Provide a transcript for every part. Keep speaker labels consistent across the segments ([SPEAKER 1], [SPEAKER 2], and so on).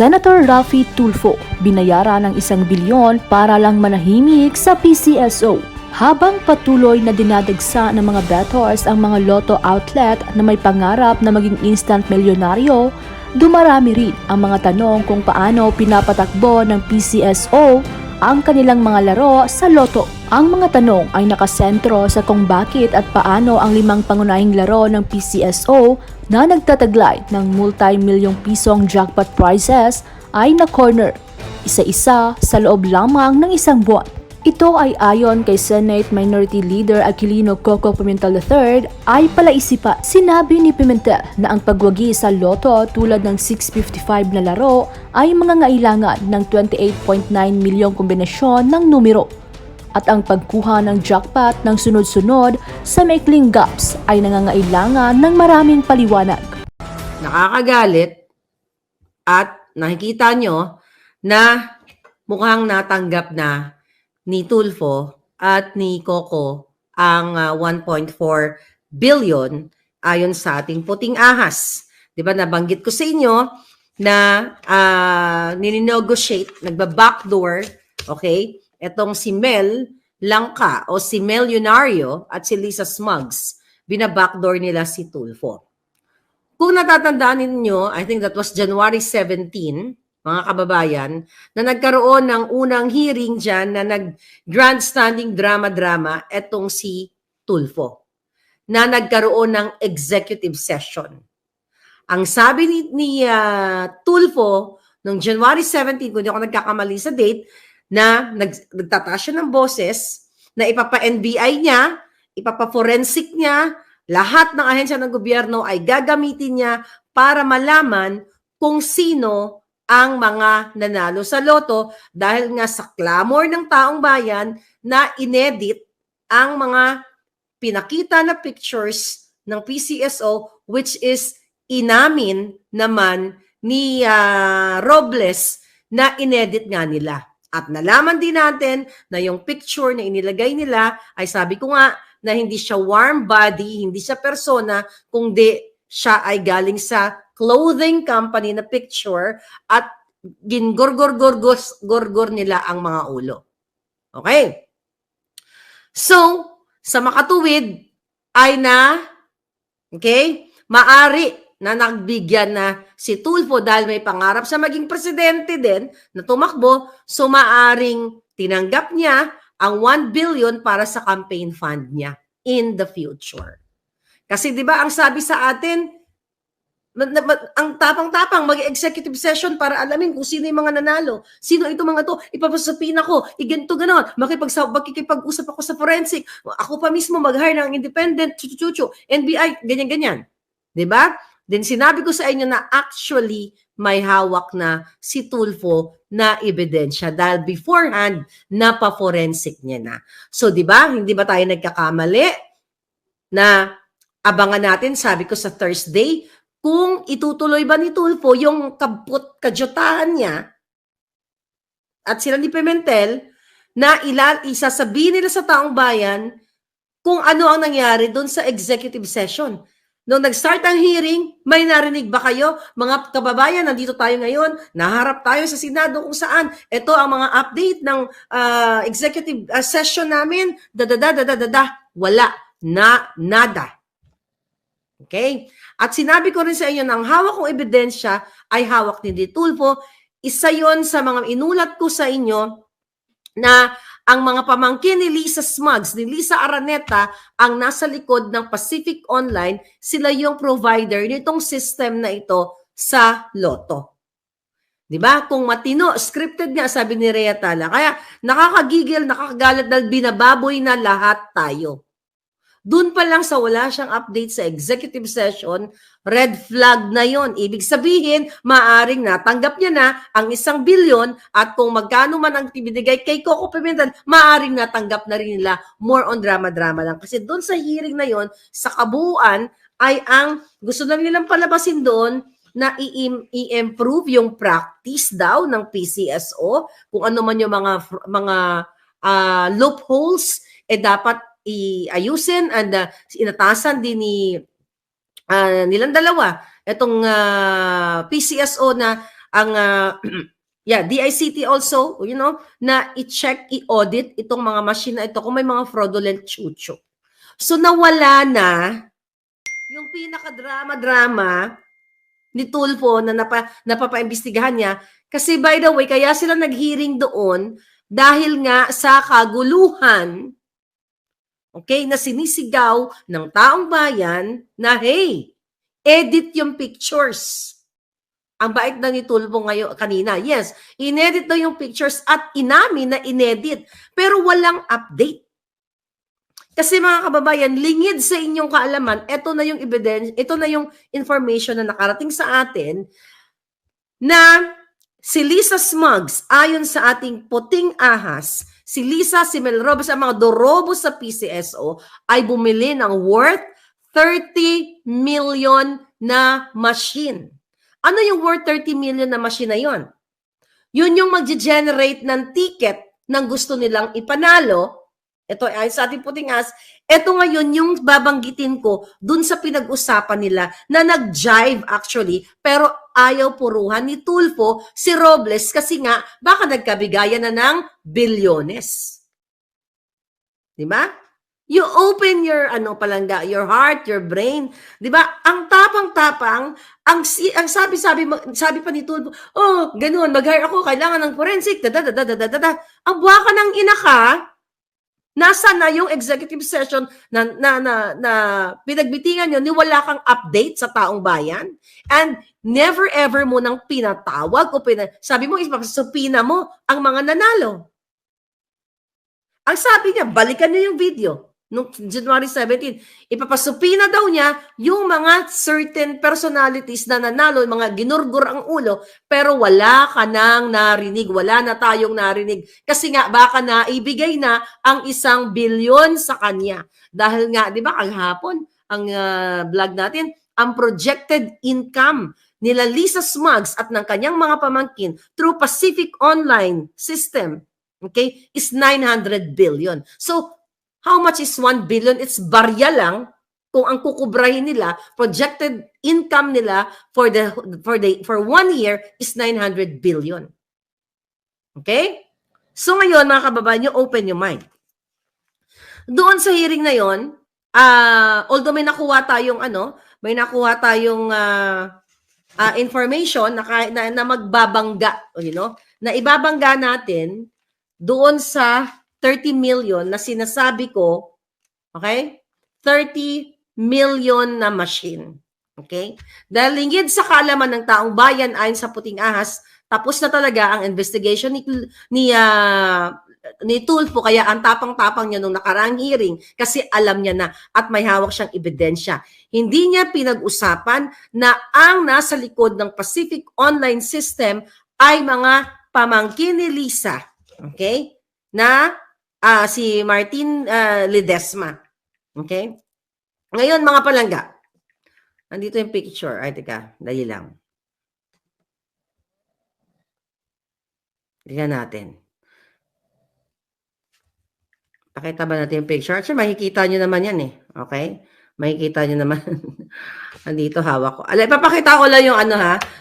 [SPEAKER 1] Senator Raffy Tulfo binayaran ng 1 bilyon para lang manahimik sa PCSO. Habang patuloy na dinadagsa ng mga bettors ang mga lotto outlet na may pangarap na maging instant milyonaryo, dumarami rin ang mga tanong kung paano pinapatakbo ng PCSO ang kanilang mga laro sa lotto. Ang mga tanong ay nakasentro sa kung bakit at paano ang 5 pangunahing laro ng PCSO na nagtataglay ng multi-milyong pisong jackpot prizes ay na-corner, isa-isa sa loob lamang ng 1 buwan. Ito ay ayon kay Senate Minority Leader Aquilino Coco Pimentel III ay palaisipan. Sinabi ni Pimentel na ang pagwagi sa loto tulad ng 655 na laro ay mangangailangan ng 28.9 milyong kombinasyon ng numero. At ang pagkuha ng jackpot ng sunod-sunod sa maikling gaps ay nangangailangan ng maraming paliwanag.
[SPEAKER 2] Nakakagalit at nakikita nyo na mukhang natanggap na ni Tulfo at ni Coco ang 1.4 billion ayon sa ating puting ahas. Di ba nabanggit ko sa inyo na nininegotiate, nagba-backdoor, okay? Etong si Mel Langka o si Mel Yunario at si Lisa Smugs, binabackdoor nila si Tulfo. Kung natatandaan ninyo, I think that was January 17, mga kababayan, na nagkaroon ng unang hearing dyan na nag-grandstanding drama-drama etong si Tulfo, na nagkaroon ng executive session. Ang sabi ni Tulfo noong January 17, kung di ako nagkakamali sa date, na nagtataas siya ng boses, na ipapa-NBI niya, ipapa-forensic niya, lahat ng ahensya ng gobyerno ay gagamitin niya para malaman kung sino ang mga nanalo sa loto dahil nga sa clamor ng taong bayan na inedit ang mga pinakita na pictures ng PCSO, which is inamin naman ni Robles na inedit nga nila. At nalaman din natin na yung picture na inilagay nila ay sabi ko nga na hindi siya warm body, hindi siya persona, kundi siya ay galing sa clothing company na picture at gingorgor nila ang mga ulo. Okay? So, sa makatuwid ay maari na nagbigyan na si Tulfo dahil may pangarap sa maging presidente din na tumakbo, so maaring tinanggap niya ang 1 billion para sa campaign fund niya in the future. Kasi di ba ang sabi sa atin, ang tapang-tapang mag-executive session para alamin kung sino yung mga nanalo. Sino ito mga to? Ipapasapin ako. Ganito ganon. Makikipag-usap ako sa forensic. Ako pa mismo mag-hire ng independent, NBI, ganyan-ganyan. Di ba? Then sinabi ko sa inyo na actually may hawak na si Tulfo na ebidensya dahil beforehand napa-forensic niya na. So 'di ba? Hindi ba tayo nagkakamali na abangan natin, sabi ko sa Thursday, kung itutuloy ba ni Tulfo yung kadyutahan niya at sila ni Pimentel na isasabihin nila sa taong bayan kung ano ang nangyari doon sa executive session. Noong nag-start ang hearing, may narinig ba kayo? Mga kababayan, nandito tayo ngayon, naharap tayo sa Senado kung saan ito ang mga update ng executive session namin, wala, nada. Okay? At sinabi ko rin sa inyo na ang hawak kong ebidensya ay hawak ni Tulfo. Isa yon sa mga inulat ko sa inyo na ang mga pamangkin ni Lisa Smugs, ni Lisa Araneta, ang nasa likod ng Pacific Online, sila yung provider nitong system na ito sa loto. Diba? Kung matino, scripted nga, sabi ni Rhea Tala. Kaya nakakagigil, nakakagalit dahil binababoy na lahat tayo. Doon pa lang sa wala siyang update sa executive session, red flag na yon. Ibig sabihin, maaring natanggap niya na ang 1 bilyon at kung magkano man ang binigay kay Coco Pimentel, maaring natanggap na rin nila, more on drama-drama lang. Kasi doon sa hearing na yon, sa kabuuan, ay ang gusto lang nilang palabasin doon na i-improve yung practice daw ng PCSO, kung ano man yung mga loopholes, dapat iayusin and inatasan din nilang dalawa itong PCSO na ang yeah, DICT also, na i-check, i-audit itong mga machine na ito kung may mga fraudulent chucho. So nawala na yung pinaka-drama-drama ni Tulfo na napapaimbestigahan niya. Kasi by the way, kaya sila nag-hearing doon dahil nga sa kaguluhan, okay, na sinisigaw ng taong bayan na, hey, edit yung pictures. Ang bait na ni Tulfo ngayon, kanina. Yes, inedit daw yung pictures at inamin na inedit. Pero walang update. Kasi mga kababayan, lingid sa inyong kaalaman, ito na yung evidence, ito na yung information na nakarating sa atin na si Lisa Smugs, ayon sa ating puting ahas, si Lisa, si Mel Robes, ang mga dorobo sa PCSO ay bumili ng worth 30 million na machine. Ano yung worth 30 million na machine na yon? Yun yung mag-generate ng ticket ng gusto nilang ipanalo. Ito ay sa ating puting ahas. Ito ngayon yung babanggitin ko dun sa pinag-usapan nila na nag-jive actually, pero ayaw puruhan ni Tulfo si Robles kasi nga baka nagkabigayan na ng bilyones. Di ba? You open your palangga, your heart, your brain, 'di ba? Ang tapang-tapang, ang sabi pa ni Tulfo, oh, ganoon, mag-hire ako, kailangan ng forensic, Ang buwaka ng ina ka. Nasa na yung executive session na pinagbitingan nyo, wala kang update sa taong bayan, and never ever mo nang pinatawag o sabi mo, ipapasupina mo ang mga nanalo. Ang sabi niya, balikan niyo yung video. Noong January 17, ipapasupina daw niya yung mga certain personalities na nanalo, mga ginurgur ang ulo, pero wala ka nang narinig, wala na tayong narinig. Kasi nga, baka naibigay na ang 1 bilyon sa kanya. Dahil nga, di ba, kahapon, ang vlog natin, ang projected income nila Lisa Smugs at ng kanyang mga pamangkin through Pacific Online System, okay, is 900 billion. So, how much is 1 billion? It's barya lang kung ang kukubrahin nila, projected income nila for 1 year is 900 billion. Okay? So ngayon, mga kababayan, you open your mind. Doon sa hearing na yon, although may nakuha tayong information na magbabangga, na ibabangga natin doon sa 30 million na sinasabi ko, okay? 30 million na machine. Okay? Dahil lingid sa kaalaman ng taong bayan ayon sa puting ahas, tapos na talaga ang investigation ni Tulfo, kaya ang tapang-tapang niya nung nakaraang hearing kasi alam niya na at may hawak siyang ebidensya. Hindi niya pinag-usapan na ang nasa likod ng Pacific Online System ay mga pamangkin ni Lisa. Okay? Na si Martin Ledesma. Okay? Ngayon, mga palangga, nandito yung picture. Ay, teka, dali lang. Tingnan natin. Pakita ba natin yung picture? Actually, makikita nyo naman yan eh. Okay? Makikita nyo naman. Nandito, hawak ko. Ipapakita ko lang yung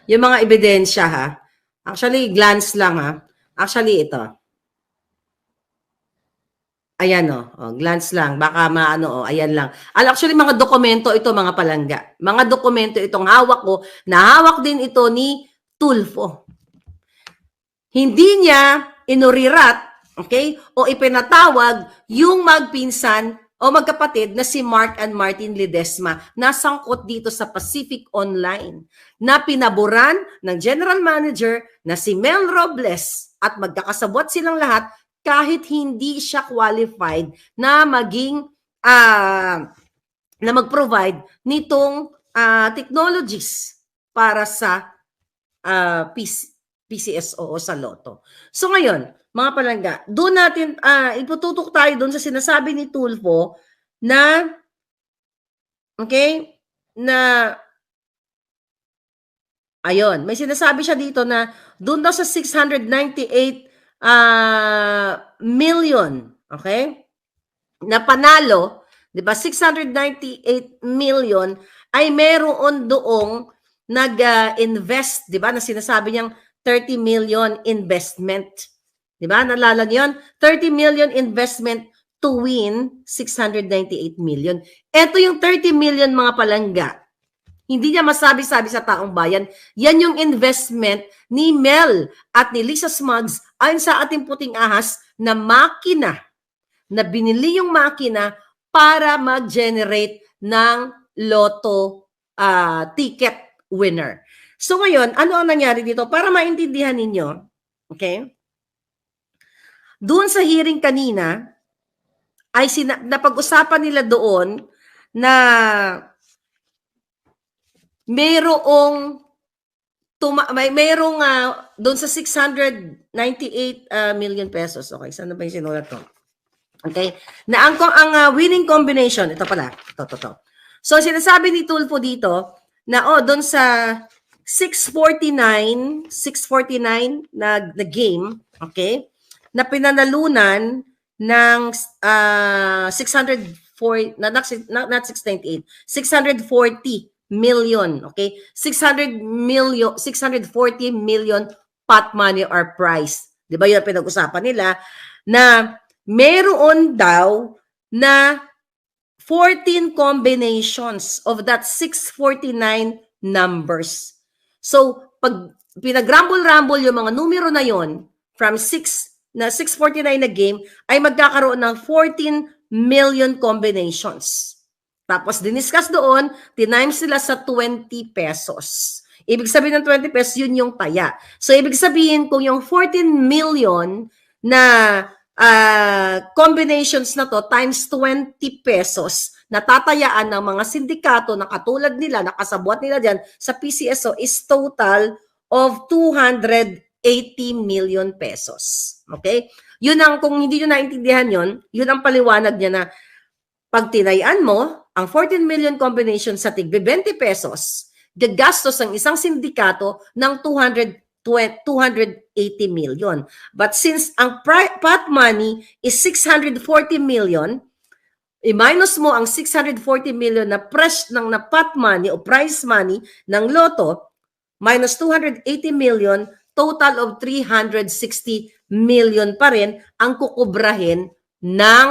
[SPEAKER 2] yung mga ebidensya ha. Actually, glance lang ha. Actually, ito. Ayan glance lang. Baka ayan lang. Actually, mga dokumento ito, mga palangga. Mga dokumento itong hawak ko, nahawak din ito ni Tulfo. Hindi niya inurirat, okay, o ipinatawag yung magpinsan o magkapatid na si Mark and Martin Ledesma na sangkot dito sa Pacific Online na pinaboran ng general manager na si Mel Robles at magkakasabwat silang lahat kahit hindi siya qualified na maging na mag-provide nitong technologies para sa PCSO o sa Lotto. So ngayon, mga palangga, doon natin ipututok tayo doon sa sinasabi ni Tulfo na ayun, may sinasabi siya dito na doon daw sa 698 million, okay? Na panalo, 'di ba? 698 million ay meron doong nag-invest, 'di ba? Na sinasabi niyang 30 million investment. 'Di ba? Naalala niyo 'yon? 30 million investment to win 698 million. Ito yung 30 million mga palangga. Hindi niya masabi-sabi sa taong bayan. Yan yung investment ni Mel at ni Lisa Smugs ayon sa ating puting ahas na makina, na binili yung makina para mag-generate ng lotto ticket winner. So ngayon, ano ang nangyari dito? Para maintindihan ninyo, okay? Doon sa hearing kanina, ay napag-usapan nila doon na mayroong doon sa 698 million pesos. Okay, saan na ba yung sinulat ko? Okay? Na ang winning combination, ito pala. Ito. So, sinasabi ni Tulfo dito na doon sa 649 na game, okay? Na pinanalunan ng 640 not 698, 640 million, okay? 640 million pot money or prize. 'Di ba 'yun ang pinag-usapan nila na meron daw na 14 combinations of that 649 numbers. So, pag pinag-rumble-rumble yung mga numero na yon from 649 na game, ay magkakaroon ng 14 million combinations. Tapos, diniscuss doon, tinimes sila sa 20 pesos. Ibig sabihin ng 20 pesos, yun yung taya. So, ibig sabihin, kung yung 14 million na combinations na to times 20 pesos, natatayaan ng mga sindikato na katulad nila, nakasabwat nila dyan sa PCSO is total of 280 million pesos. Okay? Yun ang, kung hindi nyo naintindihan yun ang paliwanag niya na pag tinayaan mo, ang 14 million combination sa tig 20 pesos, gagastos ang isang sindikato ng 280 million. But since ang pot money is 640 million, i-minus mo ang 640 million na na pot money o prize money ng loto, minus 280 million, total of 360 million pa rin ang kukubrahin ng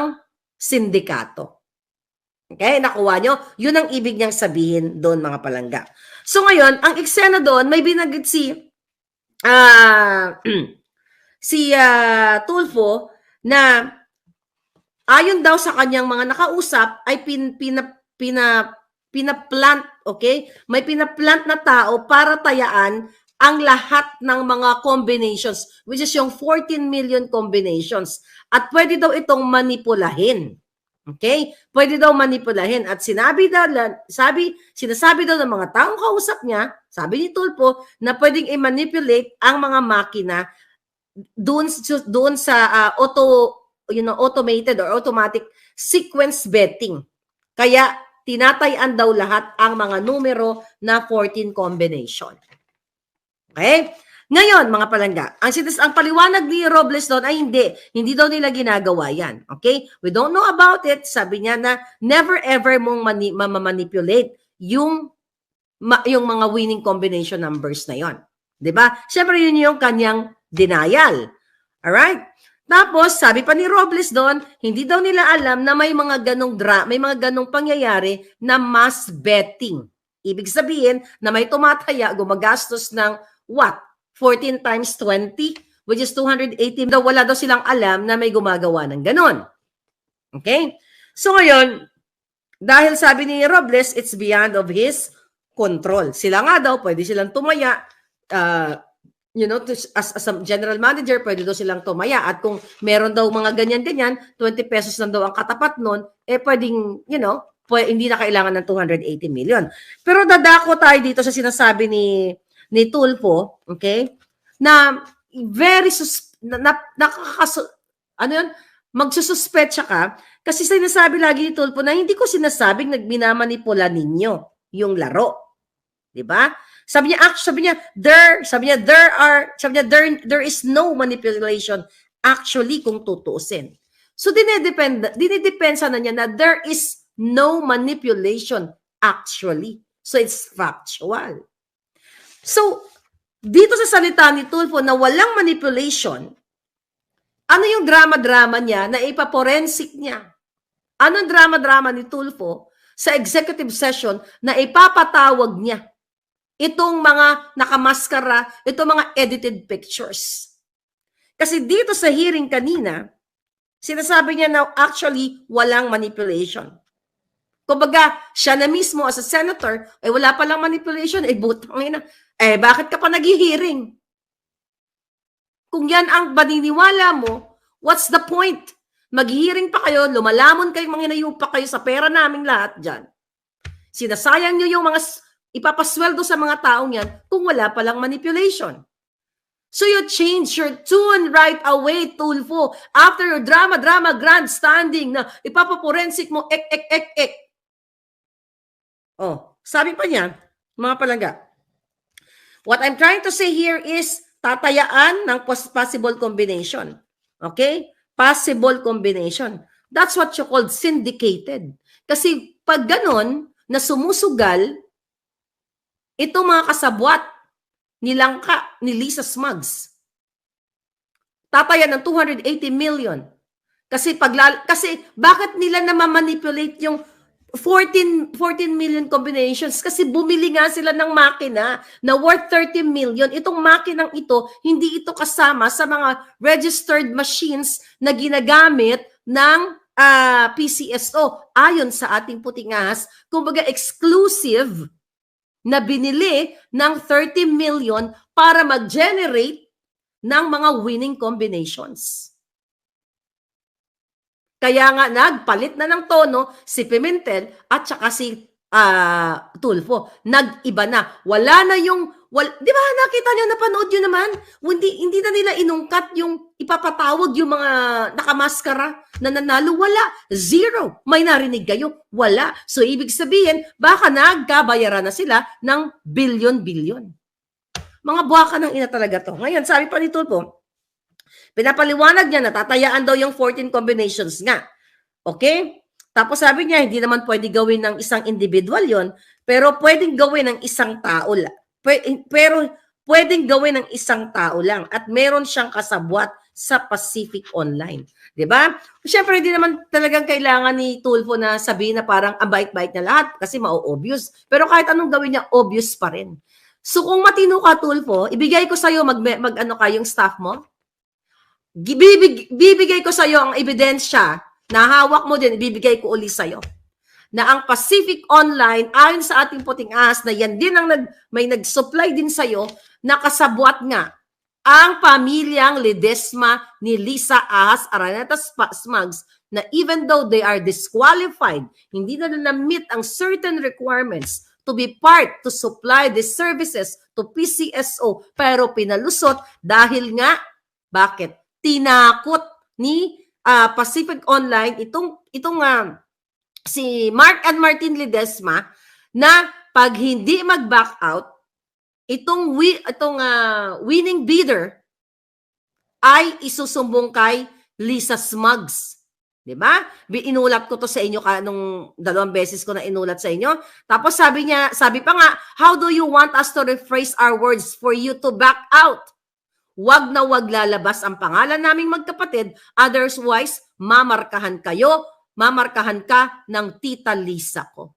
[SPEAKER 2] sindikato. Okay, nakuha nyo? Yun ang ibig niyang sabihin doon, mga palangga. So ngayon, ang eksena doon, may binanggit si Tulfo na ayon daw sa kanyang mga nakausap ay pinaplant, okay? May pinaplant na tao para tayaan ang lahat ng mga combinations, which is yung 14 million combinations. At pwede daw itong manipulahin. Okay? Pwede daw manipulahin. At sinasabi daw ng mga taong kausap niya, sabi ni Tulfo, na pwedeng i-manipulate ang mga makina doon sa automated or automatic sequence betting. Kaya tinatayan daw lahat ang mga numero na 14 combination. Okay? Ngayon, mga palangga, ang paliwanag ni Robles doon ay hindi daw nila ginagawa yan. Okay? We don't know about it. Sabi niya na never ever mong manipulate yung mga winning combination numbers na yon. 'Di ba? Syempre yun yung kanyang denial. Alright? Tapos, sabi pa ni Robles doon, hindi daw nila alam na may mga ganong pangyayari na mass betting. Ibig sabihin na may tumataya, gumagastos ng what? 14 times 20, which is 280. Wala daw silang alam na may gumagawa ng ganon. Okay? So ngayon, dahil sabi ni Robles, it's beyond of his control. Sila nga daw, pwede silang tumaya. As a general manager, pwede daw silang tumaya. At kung meron daw mga ganyan-ganyan, 20 pesos lang daw ang katapat nun, pwedeng, hindi na kailangan ng 280 million. Pero dadako tayo dito sa sinasabi ni Tulfo, okay? Na very magsususpetsa ka kasi sinasabi lagi ni Tulfo na hindi ko sinasabing minamanipula ninyo yung laro. 'Di ba? Sabi niya there is no manipulation actually kung tutuusin. So dinidepensa na niya na there is no manipulation actually. So it's factual. So, dito sa salita ni Tulfo na walang manipulation, ano yung drama-drama niya na ipaporensik niya? Anong drama-drama ni Tulfo sa executive session na ipapatawag niya itong mga nakamaskara, itong mga edited pictures? Kasi dito sa hearing kanina, sinasabi niya na actually walang manipulation. Kumbaga, siya na mismo as a senator, ay wala palang manipulation, butang ina. Bakit ka pa nag-hearing? Kung yan ang paniniwala mo, what's the point? Mag-hearing pa kayo, lumalamon kayo, manginayupa kayo sa pera naming lahat dyan. Sinasayang nyo yung mga ipapasweldo sa mga taong yan kung wala palang manipulation. So you change your tune right away, Tulfo. After your drama grandstanding na ipapaporensik mo, ek. Oh, sabi pa niya, mga palangga, what I'm trying to say here is tatayaan ng possible combination. Okay? Possible combination. That's what you call syndicated. Kasi pag ganon, na sumusugal, ito mga kasabwat ni Langka, ni Lisa Smugs, tatayan ng 280 million. Kasi bakit nila na ma-manipulate yung 14 million combinations? Kasi bumili nga sila ng makina na worth 30 million. Itong makinang ito, hindi ito kasama sa mga registered machines na ginagamit ng PCSO. Ayon sa ating puting ahas, kumbaga exclusive na binili ng 30 million para mag-generate ng mga winning combinations. Kaya nga nagpalit na ng tono si Pimentel at saka si Tulfo. Nag-iba na. Wala na yung, di ba nakita nyo, napanood nyo naman? Hindi na nila inungkat yung ipapatawag yung mga nakamaskara na nanalo. Wala. Zero. May narinig kayo? Wala. So ibig sabihin, baka nagkabayaran na sila ng bilyon-bilyon. Mga buwaka ng ina talaga to. Ngayon, sabi pa ni Tulfo, pinapaliwanag niya na tatayaan daw yung 14 combinations nga. Okay? Tapos sabi niya, hindi naman pwede gawin ng isang individual yon, pero pwedeng gawin ng isang tao lang. Pero pwedeng gawin ng isang tao lang at meron siyang kasabwat sa Pacific Online. 'Di ba? Siyempre, hindi naman talagang kailangan ni Tulfo na sabihin na parang ang bait-bait na lahat kasi ma-obvious. Pero kahit anong gawin niya, obvious pa rin. So kung matino ka, Tulfo, ibigay ko sa'yo mag-ano ka yung staff mo. Bibigay ko sa iyo ang ebidensya na hawak mo din, ibibigay ko uli sa iyo. Na ang Pacific Online, ayon sa ating puting ahas, na yan din ang may nag-supply din sa iyo, na kasabwat nga ang pamilyang Ledesma ni Lisa Ahas Araneta Smugs, na even though they are disqualified, hindi na na-meet ang certain requirements to be part to supply the services to PCSO, pero pinalusot dahil nga, bakit? Tinakot ni Pacific Online itong si Mark and Martin Ledesma na pag hindi mag-back out, itong winning bidder ay isusumbong kay Lisa Smugs. 'Di ba? Inulat ko to sa inyo nung 2 beses ko na inulat sa inyo. Tapos sabi pa nga, how do you want us to rephrase our words for you to back out? Wag na wag lalabas ang pangalan naming magkapatid, otherwise mamarkahan ka ng tita Lisa ko.